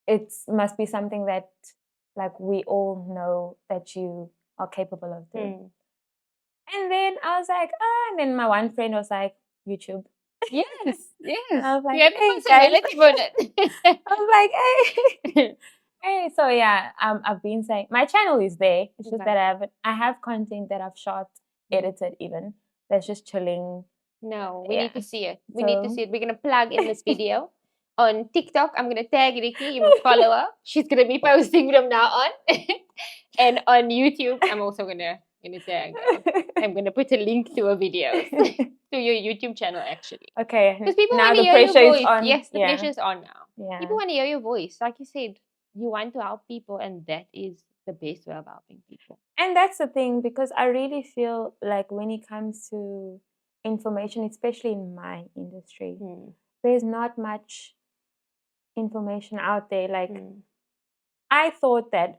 it must be something that like we all know that you are capable of doing. And then I was like, and then my one friend was like, YouTube. Yes. And I was like, you have hey, personality on it. I was like, hey. Hey, so I've been saying my channel is there. It's just that I have content that I've shot, edited even. That's just chilling. No, we need to see it. We need to see it. We're gonna plug in this video on TikTok. I'm gonna tag Ricki. You must follow her. She's gonna be posting from now on. And on YouTube, I'm also gonna tag her. I'm gonna put a link to a video to your YouTube channel actually. Okay. Because people now want to the hear your pressure voice. is on. Yes, the pressure is on now. Yeah. People want to hear your voice. Like you said, you want to help people, and that is the best way of helping people. And that's the thing, because I really feel like when it comes to information, especially in my industry, there's not much information out there. Like I thought that,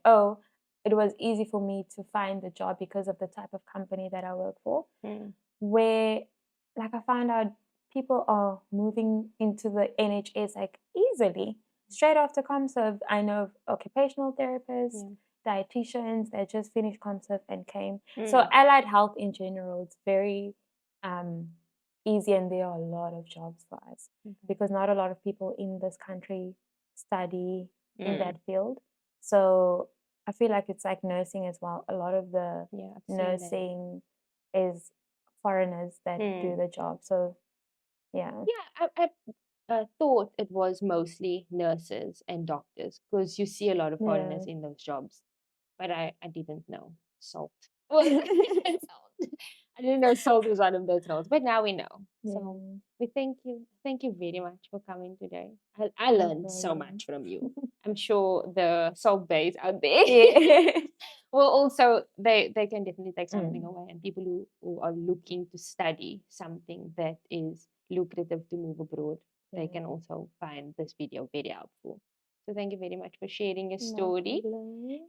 it was easy for me to find the job because of the type of company that I work for. where like I found out people are moving into the NHS like easily. Straight after ComServe, I know of occupational therapists, dietitians that just finished ComServe and came. So allied health in general, it's very easy, and there are a lot of jobs for us because not a lot of people in this country study in that field. So I feel like it's like nursing as well. A lot of the nursing is foreigners that do the job. So yeah. I thought it was mostly nurses and doctors because you see a lot of foreigners in those jobs, but I didn't know salt. Salt. I didn't know salt was one of those roles, but now we know. So we thank you very much for coming today. I learned so much from you. I'm sure the salt bays out there well, also they can definitely take something away, and people who are looking to study something that is lucrative to move abroad, they can also find this video very helpful. So thank you very much for sharing your story.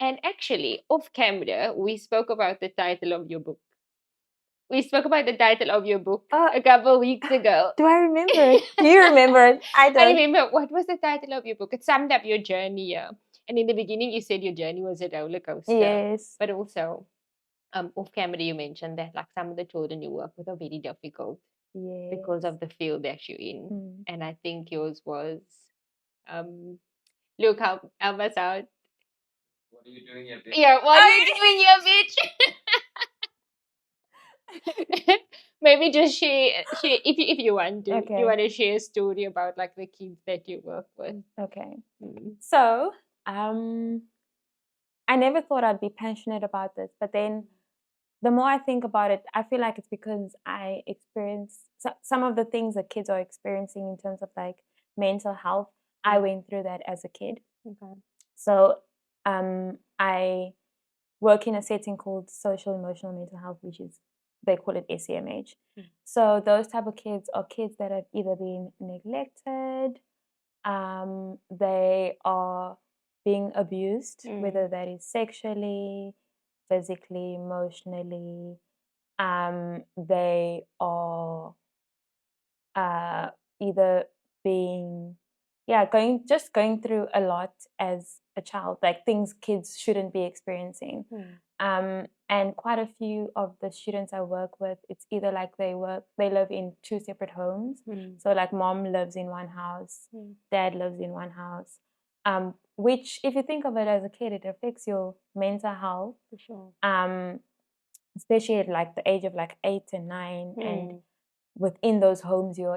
And actually, off camera, we spoke about the title of your book. We spoke about the title of your book a couple weeks ago. Do I remember it? Do you remember it? I don't. I remember. What was the title of your book? It summed up your journey. And in the beginning, you said your journey was a roller coaster. Yes. But also, off camera, you mentioned that like some of the children you work with are very difficult because of the field that you're in. And I think yours was, look, help us out. What are you doing here, bitch? Yeah, what are you doing here, bitch? Maybe just share if you want to. Okay. You want to share a story about like the kids that you work with. Okay. So, I never thought I'd be passionate about this, but then the more I think about it, I feel like it's because I experience some of the things that kids are experiencing in terms of like mental health. I went through that as a kid. Okay. So, I work in a setting called social emotional mental health, which is they call it SEMH. So those type of kids are kids that have either been neglected, they are being abused, whether that is sexually, physically, emotionally. They are either being going through a lot as a child, like things kids shouldn't be experiencing. And quite a few of the students I work with, it's either like they live in two separate homes. So like mom lives in one house, dad lives in one house. Which if you think of it as a kid, it affects your mental health. For sure. Especially at like the age of like 8 and 9. And within those homes you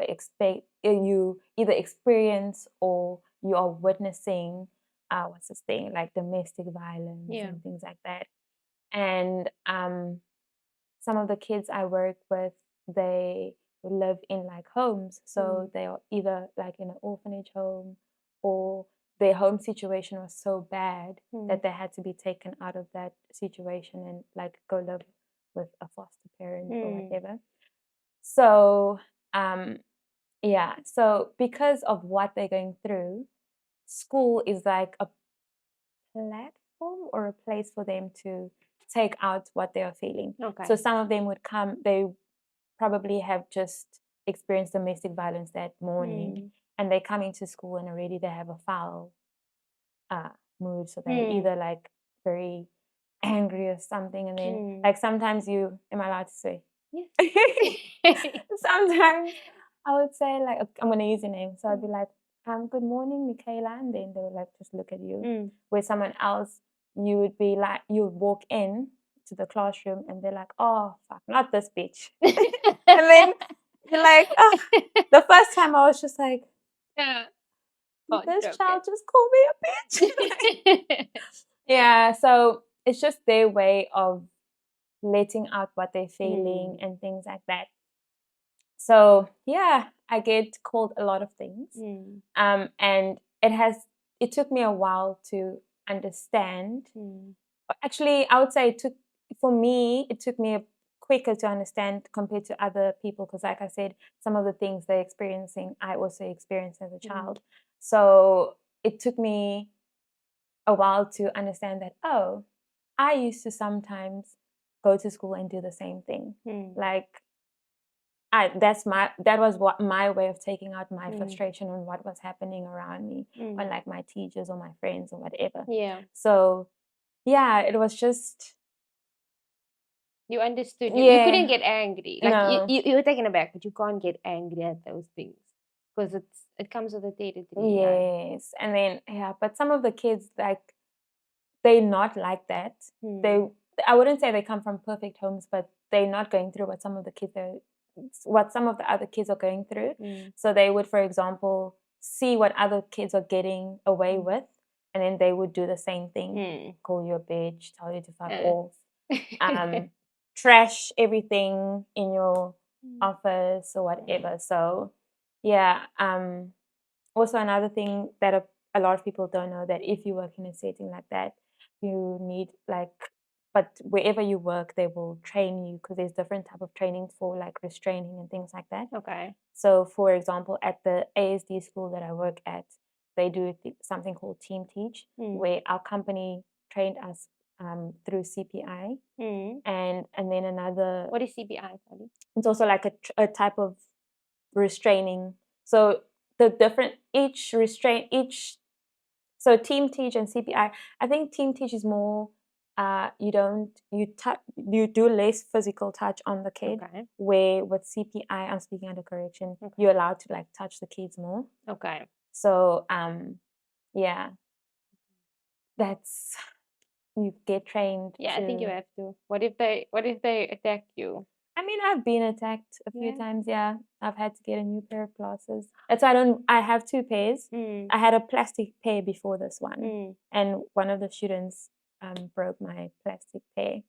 either experience or you are witnessing what's this thing like domestic violence and things like that. And some of the kids I work with, they live in like homes, so they are either like in an orphanage home, or their home situation was so bad that they had to be taken out of that situation and like go live with a foster parent or whatever. So so because of what they're going through, school is like a platform or a place for them to take out what they are feeling. Okay. So some of them would come, they probably have just experienced domestic violence that morning, and they come into school and already they have a foul mood. So they're either like very angry or something, and then like sometimes am I allowed to say? Yes. Sometimes I would say like, I'm gonna use your name, so I'd be like, good morning, Michaela, and then they would like just look at you. Where someone else, you would be like, you would walk in to the classroom and they're like, oh fuck, not this bitch. And then you're like, oh. The first time I was just like, this child just called me a bitch. Yeah, so it's just their way of letting out what they're feeling and things like that. So yeah, I get called a lot of things. And it took me a while to understand. Actually, I would say it took me quicker to understand compared to other people, because like I said, some of the things they're experiencing, I also experienced as a child. So it took me a while to understand that, oh, I used to sometimes go to school and do the same thing. Like that was what my way of taking out my frustration on what was happening around me, on like my teachers or my friends or whatever. Yeah. So yeah, it was just You understood. You Yeah. couldn't get angry. Like No. you were taken aback, but you can't get angry at those things because it comes with a territory. Yes. And then but some of the kids, like, they're not like that. I wouldn't say they come from perfect homes, but they're not going through what some of the other kids are going through. So they would, for example, see what other kids are getting away with, and then they would do the same thing. Call you a bitch, tell you to fuck off, trash everything in your office or whatever. So yeah. Also, another thing that a lot of people don't know, that if you work in a setting like that, you need but wherever you work, they will train you, because there's different type of trainings for like restraining and things like that. Okay. So, for example, at the ASD school that I work at, they do something called Team Teach, where our company trained us through CPI, and then another. What is CPI? Sorry. It's also like a type of restraining. So the different so Team Teach and CPI. I think Team Teach is more you do less physical touch on the kid. Okay. Where with CPI, I'm speaking under correction, you're allowed to like touch the kids more. Okay. So yeah, that's, you get trained. Yeah, I think you have to. What if they attack you? I mean, I've been attacked a few times. Yeah, I've had to get a new pair of glasses. That's why I have two pairs. I had a plastic pair before this one, and one of the students broke my plastic pair.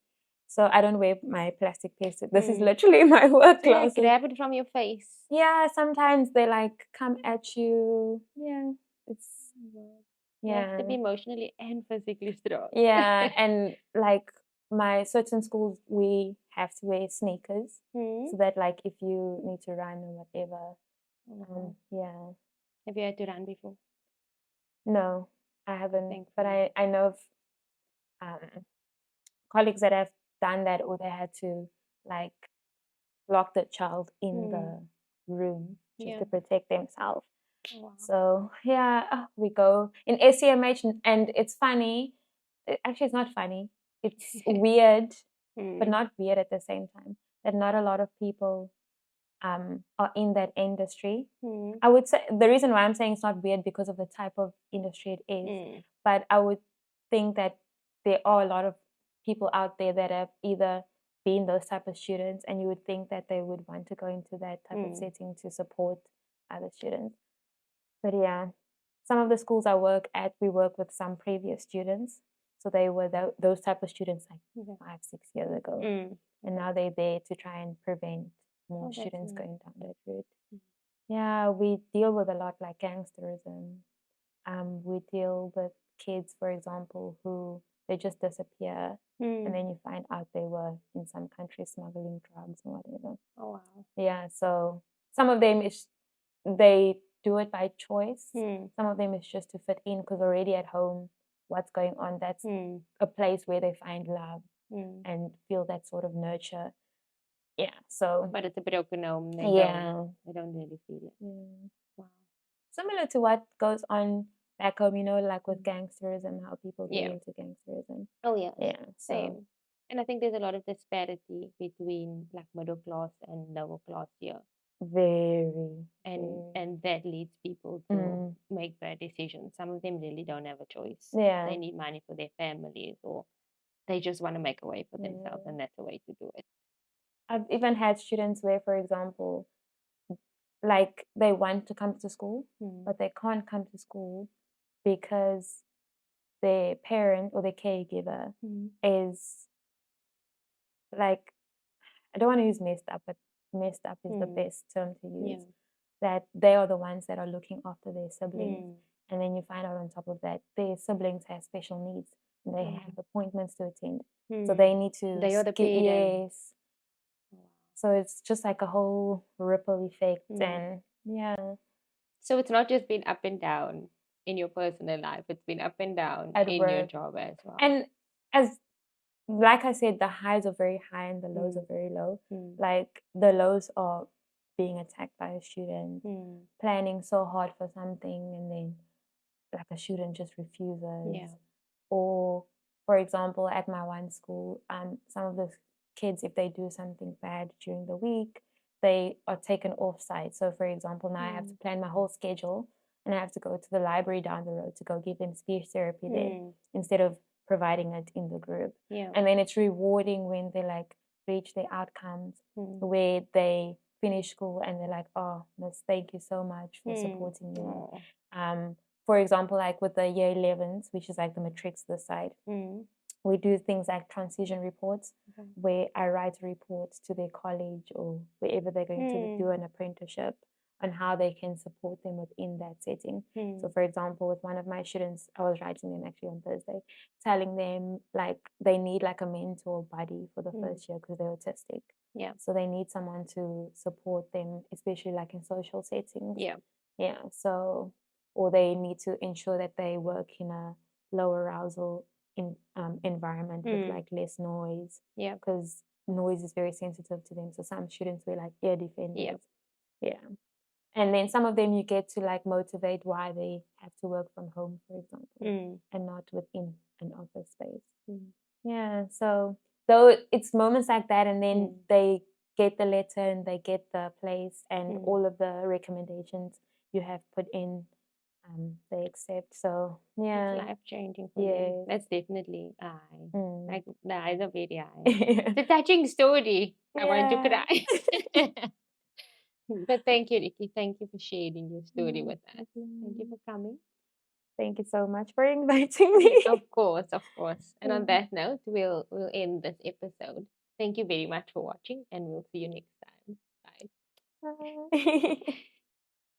So I don't wear my plastic pair. So this is literally my work glasses. Grab it from your face. Yeah, sometimes they like come at you. Yeah, it's You have to be emotionally and physically strong. Yeah, and like my certain schools, we have to wear sneakers, so that like if you need to run or whatever. Yeah. Have you had to run before? No, I haven't. But I know of colleagues that have done that, or they had to like lock the child in the room just to protect themselves. Wow. So yeah, we go in SEMH, and it's funny. Actually, it's not funny. It's weird, but not weird at the same time. That not a lot of people are in that industry. I would say the reason why I'm saying it's not weird because of the type of industry it is. But I would think that there are a lot of people out there that have either been those type of students, and you would think that they would want to go into that type of setting to support other students. But yeah, some of the schools I work at, we work with some previous students. So they were those type of students like 5-6 years ago. And now they're there to try and prevent more students going down that route. Yeah, we deal with a lot like gangsterism. We deal with kids, for example, who they just disappear, and then you find out they were in some country smuggling drugs or whatever. Oh wow. Yeah, so some of them they do it by choice. Some of them is just to fit in, because already at home, what's going on, that's a place where they find love and feel that sort of nurture. Yeah, so. But it's a broken home. They don't really feel it. Wow. Similar to what goes on back home, like with gangsterism, how people get into gangsterism. Oh yeah. Yeah, so. Same. And I think there's a lot of disparity between like middle class and lower class here. Very. And that leads people to make bad decisions. Some of them really don't have a choice. Yeah. They need money for their families, or they just want to make a way for themselves, and that's the way to do it. I've even had students where, for example, like they want to come to school, but they can't come to school because their parent or their caregiver is like, I don't want to use messed up, but messed up is the best term to use. Yeah. That they are the ones that are looking after their siblings. And then you find out on top of that, their siblings have special needs and they have appointments to attend. So they need to They are the parent. Yes. So it's just like a whole ripple effect. And yeah. So it's not just been up and down in your personal life, it's been up and down in work. your job as well. And like I said, the highs are very high and the lows are very low. Like the lows are being attacked by a student, Mm. planning so hard for something and then like a student just refuses. Yeah. Or for example, at my one school, some of the kids, if they do something bad during the week, they are taken off site. So for example, now I have to plan my whole schedule and I have to go to the library down the road to go give them speech therapy there instead of providing it in the group. Yeah. And then it's rewarding when they like reach their outcomes where they finish school and they're like, oh, Miss, thank you so much for supporting me. Oh. For example, like with the year 11s, which is like the matrics this side, we do things like transition reports where I write reports to their college or wherever they're going to do an apprenticeship on how they can support them within that setting. So for example, with one of my students, I was writing them actually on Thursday, telling them like they need like a mentor buddy for the first year because they're autistic. Yeah. So they need someone to support them, especially like in social settings. Yeah. Yeah. So, or they need to ensure that they work in a low arousal environment with like less noise. Yeah. Because noise is very sensitive to them. So some students wear like ear defenders. Yeah. And then some of them you get to like motivate why they have to work from home, for example, and not within an office space. Yeah. So though it's moments like that, and then they get the letter and they get the place and all of the recommendations you have put in, they accept. So yeah, it's life changing for them. That's definitely like the eyes are very high. It's a touching story. I want to cry. But thank you, Ricki. Thank you for sharing your story with us. Thank you for coming. Thank you so much for inviting me. Of course, of course. And on that note, we'll end this episode. Thank you very much for watching, and we'll see you next time. Bye. Bye.